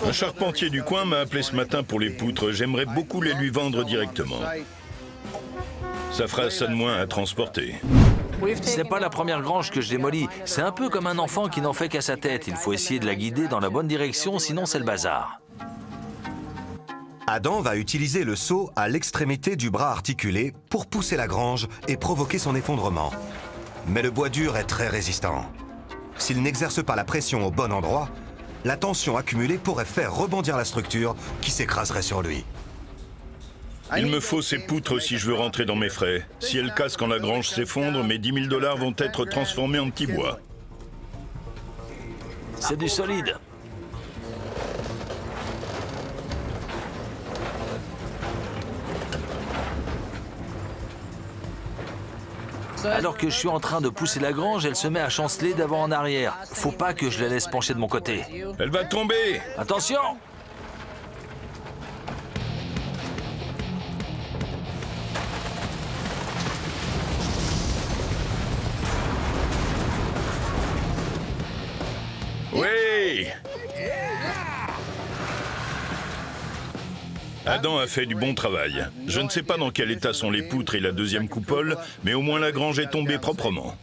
Un charpentier du coin m'a appelé ce matin pour les poutres. J'aimerais beaucoup les lui vendre directement. Ça fera ça de moins à transporter. Ce n'est pas la première grange que je démolis. C'est un peu comme un enfant qui n'en fait qu'à sa tête. Il faut essayer de la guider dans la bonne direction, sinon c'est le bazar. Adam va utiliser le seau à l'extrémité du bras articulé pour pousser la grange et provoquer son effondrement. Mais le bois dur est très résistant. S'il n'exerce pas la pression au bon endroit, la tension accumulée pourrait faire rebondir la structure qui s'écraserait sur lui. Il me faut ces poutres si je veux rentrer dans mes frais. Si elles cassent quand la grange s'effondre, mes 10 000 $ vont être transformés en petits bois. C'est du solide. Alors que je suis en train de pousser la grange, elle se met à chanceler d'avant en arrière. Faut pas que je la laisse pencher de mon côté. Elle va tomber! Attention! Oui! Adam a fait du bon travail. Je ne sais pas dans quel état sont les poutres et la deuxième coupole, mais au moins la grange est tombée proprement.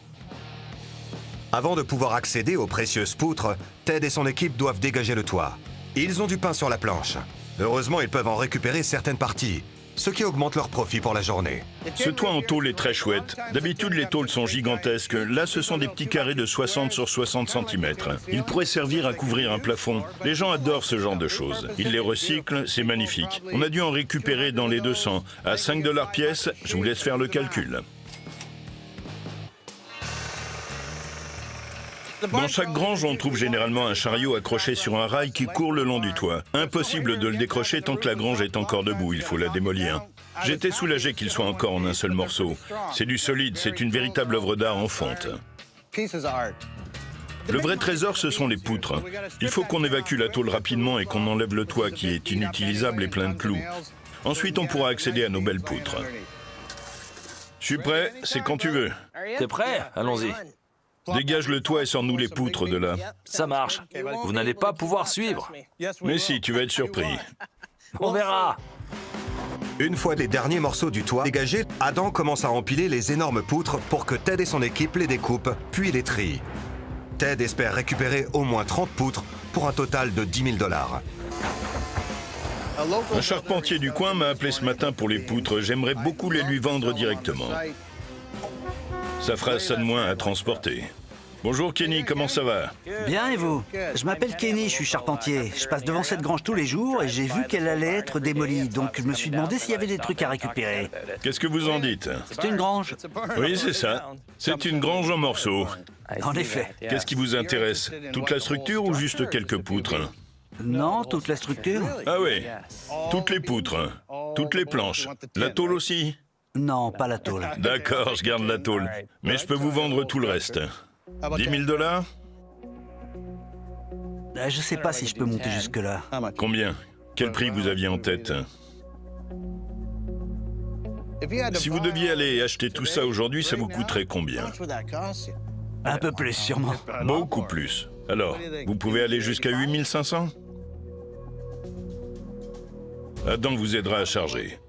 Avant de pouvoir accéder aux précieuses poutres, Ted et son équipe doivent dégager le toit. Ils ont du pain sur la planche. Heureusement, ils peuvent en récupérer certaines parties, ce qui augmente leur profit pour la journée. Ce toit en tôle est très chouette. D'habitude, les tôles sont gigantesques. Là, ce sont des petits carrés de 60 sur 60 cm. Ils pourraient servir à couvrir un plafond. Les gens adorent ce genre de choses. Ils les recyclent, c'est magnifique. On a dû en récupérer dans les 200. À 5 $ pièce, je vous laisse faire le calcul. Dans chaque grange, on trouve généralement un chariot accroché sur un rail qui court le long du toit. Impossible de le décrocher tant que la grange est encore debout, il faut la démolir. J'étais soulagé qu'il soit encore en un seul morceau. C'est du solide, c'est une véritable œuvre d'art en fonte. Le vrai trésor, ce sont les poutres. Il faut qu'on évacue la tôle rapidement et qu'on enlève le toit qui est inutilisable et plein de clous. Ensuite, on pourra accéder à nos belles poutres. Je suis prêt, c'est quand tu veux. T'es prêt? Allons-y. Dégage le toit et sors-nous les poutres de là. Ça marche. Vous n'allez pas pouvoir suivre. Mais si, tu vas être surpris. On verra. Une fois les derniers morceaux du toit dégagés, Adam commence à empiler les énormes poutres pour que Ted et son équipe les découpent, puis les trient. Ted espère récupérer au moins 30 poutres pour un total de 10 000 $. Un charpentier du coin m'a appelé ce matin pour les poutres. J'aimerais beaucoup les lui vendre directement. Ça fera ça de moins à transporter. Bonjour Kenny, comment ça va? Bien et vous? Je m'appelle Kenny, je suis charpentier. Je passe devant cette grange tous les jours et j'ai vu qu'elle allait être démolie. Donc je me suis demandé s'il y avait des trucs à récupérer. Qu'est-ce que vous en dites? C'est une grange. Oui, c'est ça. C'est une grange en morceaux. En effet. Qu'est-ce qui vous intéresse? Toute la structure ou juste quelques poutres? Non, toute la structure? Ah oui, toutes les poutres, toutes les planches. La tôle aussi? Non, pas la tôle. D'accord, je garde la tôle. Mais je peux vous vendre tout le reste. 10 000 $? Je sais pas si je peux monter jusque-là. Combien? Quel prix vous aviez en tête? Si vous deviez aller acheter tout ça aujourd'hui, ça vous coûterait combien? Un peu plus, sûrement. Beaucoup plus. Alors, vous pouvez aller jusqu'à 8 500? Adam vous aidera à charger.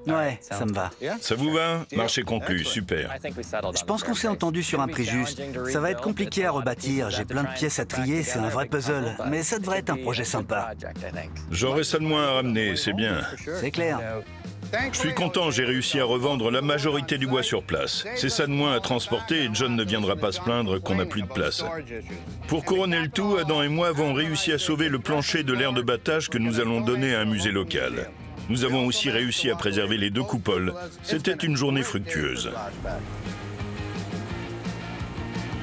Ouais, ça me va. Ça vous va? Marché conclu, super. Je pense qu'on s'est entendu sur un prix juste. Ça va être compliqué à rebâtir, j'ai plein de pièces à trier, c'est un vrai puzzle. Mais ça devrait être un projet sympa. J'aurai ça de moins à ramener, c'est bien. C'est clair. Je suis content, j'ai réussi à revendre la majorité du bois sur place. C'est ça de moins à transporter et John ne viendra pas se plaindre qu'on n'a plus de place. Pour couronner le tout, Adam et moi avons réussi à sauver le plancher de l'aire de battage que nous allons donner à un musée local. Nous avons aussi réussi à préserver les 2 coupoles. C'était une journée fructueuse.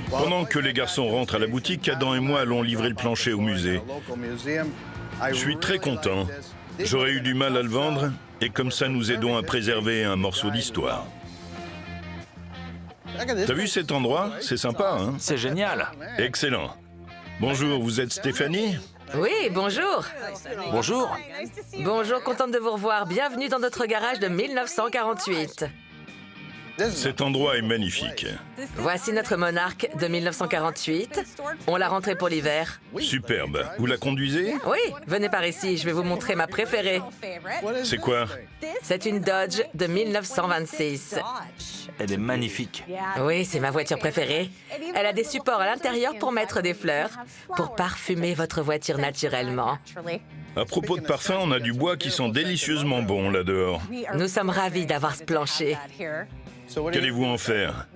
Pendant que les garçons rentrent à la boutique, Adam et moi allons livrer le plancher au musée. Je suis très content. J'aurais eu du mal à le vendre, et comme ça nous aidons à préserver un morceau d'histoire. T'as vu cet endroit? C'est sympa, hein? C'est génial. Excellent. Bonjour, vous êtes Stéphanie? Oui, bonjour. Bonjour. Bonjour, contente de vous revoir. Bienvenue dans notre garage de 1948. Cet endroit est magnifique. Voici notre Monarch de 1948. On l'a rentrée pour l'hiver. Superbe. Vous la conduisez? Oui, venez par ici, je vais vous montrer ma préférée. C'est quoi? C'est une Dodge de 1926. Elle est magnifique. Oui, c'est ma voiture préférée. Elle a des supports à l'intérieur pour mettre des fleurs, pour parfumer votre voiture naturellement. À propos de parfum, on a du bois qui sent délicieusement bon là dehors. Nous sommes ravis d'avoir ce plancher. Qu'allez-vous en faire?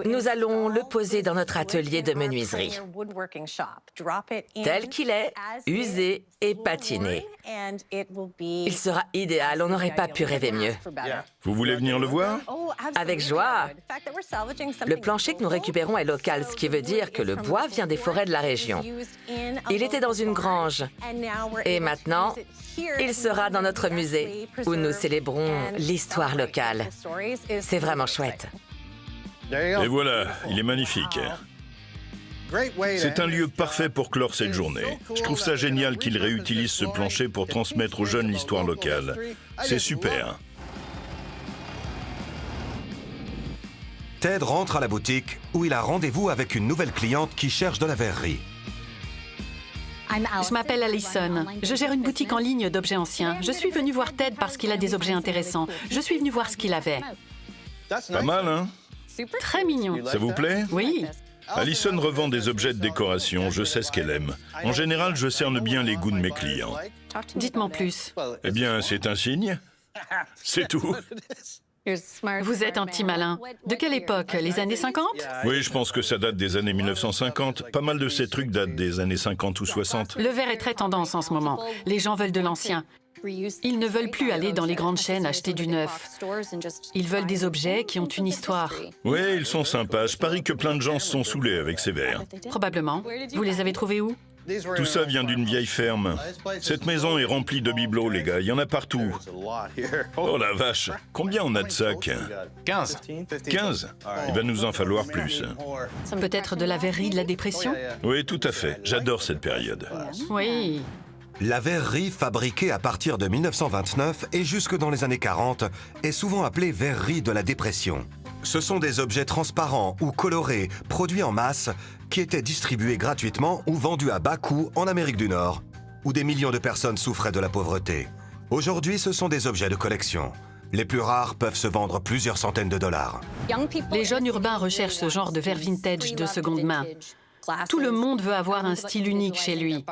Nous allons le poser dans notre atelier de menuiserie. Tel qu'il est, usé et patiné. Il sera idéal, on n'aurait pas pu rêver mieux. Vous voulez venir le voir? Avec joie. Le plancher que nous récupérons est local, ce qui veut dire que le bois vient des forêts de la région. Il était dans une grange. Et maintenant, il sera dans notre musée, où nous célébrons l'histoire locale. C'est vraiment chouette. Et voilà, il est magnifique. C'est un lieu parfait pour clore cette journée. Je trouve ça génial qu'ils réutilisent ce plancher pour transmettre aux jeunes l'histoire locale. C'est super. Ted rentre à la boutique où il a rendez-vous avec une nouvelle cliente qui cherche de la verrerie. Je m'appelle Alison. Je gère une boutique en ligne d'objets anciens. Je suis venue voir Ted parce qu'il a des objets intéressants. Je suis venue voir ce qu'il avait. Pas mal, hein? Très mignon. Ça vous plaît? Oui. Alison revend des objets de décoration, je sais ce qu'elle aime. En général, je cerne bien les goûts de mes clients. Dites-moi plus. Eh bien, c'est un signe. C'est tout. Vous êtes un petit malin. De quelle époque? Les années 50? Oui, je pense que ça date des années 1950. Pas mal de ces trucs datent des années 50 ou 60. Le verre est très tendance en ce moment. Les gens veulent de l'ancien. Ils ne veulent plus aller dans les grandes chaînes acheter du neuf. Ils veulent des objets qui ont une histoire. Oui, ils sont sympas. Je parie que plein de gens se sont saoulés avec ces verres. Probablement. Vous les avez trouvés où? Tout ça vient d'une vieille ferme. Cette maison est remplie de bibelots, les gars. Il y en a partout. Oh la vache. Combien on a de sacs? 15. 15? Il va nous en falloir plus. Peut-être de la verrerie de la dépression? Oui, tout à fait. J'adore cette période. Oui. La verrerie, fabriquée à partir de 1929 et jusque dans les années 40, est souvent appelée verrerie de la dépression. Ce sont des objets transparents ou colorés, produits en masse, qui étaient distribués gratuitement ou vendus à bas coût en Amérique du Nord, où des millions de personnes souffraient de la pauvreté. Aujourd'hui, ce sont des objets de collection. Les plus rares peuvent se vendre plusieurs centaines de dollars. Les jeunes urbains recherchent ce genre de verre vintage de seconde main. Tout le monde veut avoir un style unique chez lui.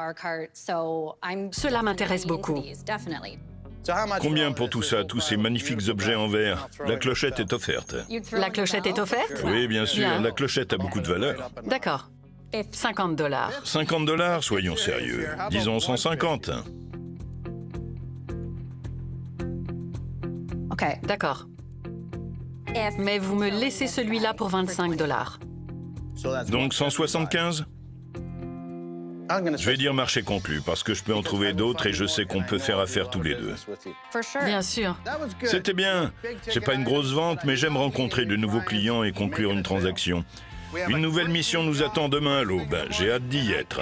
Cela m'intéresse beaucoup. Combien pour tout ça, tous ces magnifiques objets en verre? La clochette est offerte. La clochette est offerte? Oui, bien sûr, Bien. la clochette a beaucoup de valeur. D'accord. 50 $. 50 $, soyons sérieux. Disons 150. D'accord. Mais vous me laissez celui-là pour 25 $. Donc 175? Je vais dire marché conclu, parce que je peux en trouver d'autres et je sais qu'on peut faire affaire tous les deux. Bien sûr. C'était bien. C'est pas une grosse vente, mais j'aime rencontrer de nouveaux clients et conclure une transaction. Une nouvelle mission nous attend demain à l'aube. J'ai hâte d'y être.